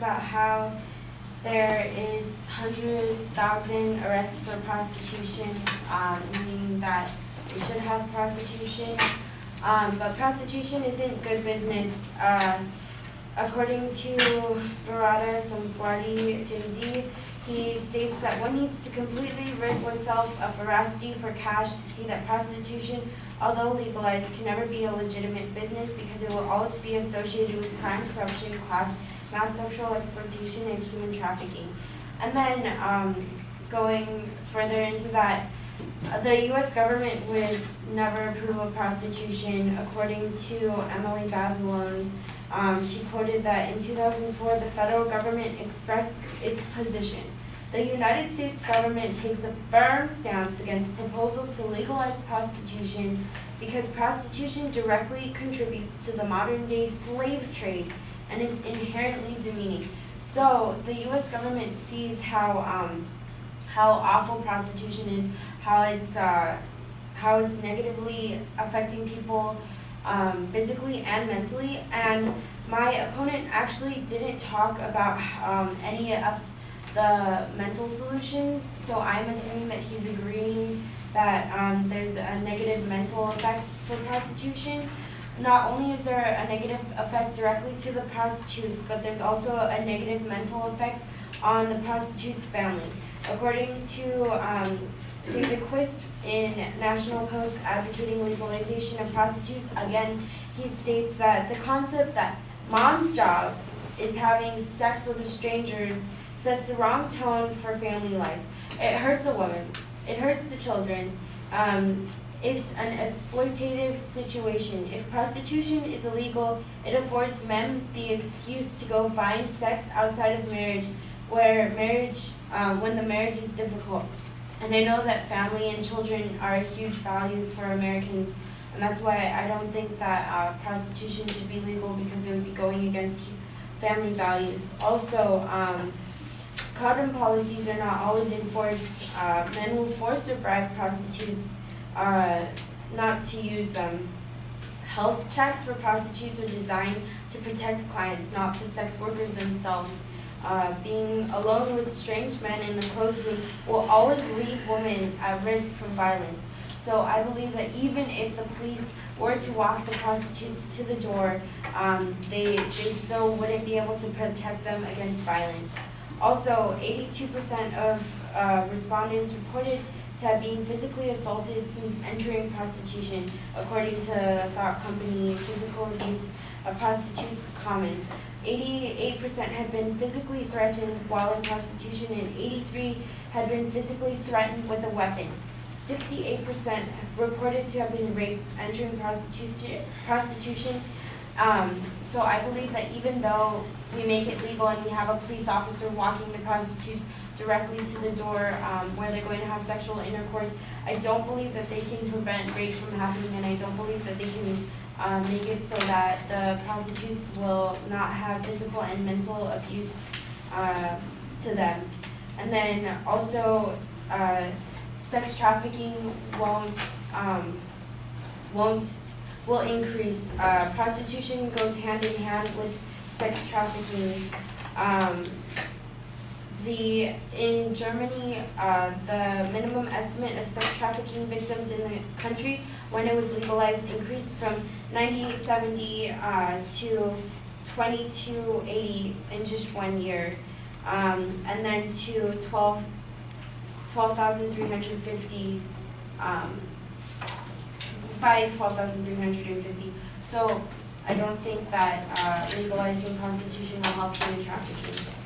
about how there is 100,000 arrests for prostitution, meaning that we should have prostitution. But prostitution isn't good business. According to Virata Samswati JD, he states that one needs to completely rid oneself of veracity for cash to see that prostitution, although legalized, can never be a legitimate business because it will always be associated with crime, corruption, class, mass sexual exploitation, and human trafficking. And then going further into that, the U.S. government would never approve of prostitution. According to Emily Bazelon, she quoted that in 2004, the federal government expressed its position. The United States government takes a firm stance against proposals to legalize prostitution because prostitution directly contributes to the modern-day slave trade and is inherently demeaning. So the U.S. government sees how awful prostitution is, how it's negatively affecting people physically and mentally. And my opponent actually didn't talk about any of the mental solutions, so I'm assuming that he's agreeing that there's a negative mental effect for prostitution. Not only is there a negative effect directly to the prostitutes, but there's also a negative mental effect on the prostitute's family. According to David Quist in National Post advocating legalization of prostitutes, again, he states that the concept that mom's job is having sex with strangers sets the wrong tone for family life. It hurts a woman. It hurts the children. It's an exploitative situation. If prostitution is illegal, it affords men the excuse to go find sex outside of marriage, when the marriage is difficult. And I know that family and children are a huge value for Americans, and that's why I don't think that prostitution should be legal, because it would be going against family values. Also, condom policies are not always enforced. Men will force or bribe prostitutes not to use them. Health checks for prostitutes are designed to protect clients, not the sex workers themselves. Being alone with strange men in a closed room will always leave women at risk from violence. So I believe that even if the police were to walk the prostitutes to the door, they still wouldn't be able to protect them against violence. Also, 82% of respondents reported to have been physically assaulted since entering prostitution. According to thought company, physical abuse of prostitutes is common. 88% had been physically threatened while in prostitution, and 83% had been physically threatened with a weapon. 68% reported to have been raped entering prostitution. So I believe that even though we make it legal and we have a police officer walking the prostitutes directly to the door where they're going to have sexual intercourse, I don't believe that they can prevent rape from happening, and I don't believe that they can make it so that the prostitutes will not have physical and mental abuse to them. And then also, sex trafficking will increase. Prostitution goes hand in hand with sex trafficking. In Germany, the minimum estimate of sex trafficking victims in the country when it was legalized increased from 9,870 to 2,280 in just 1 year, and then to 12,350 by 12,350. So I don't think that legalizing prostitution will help human trafficking.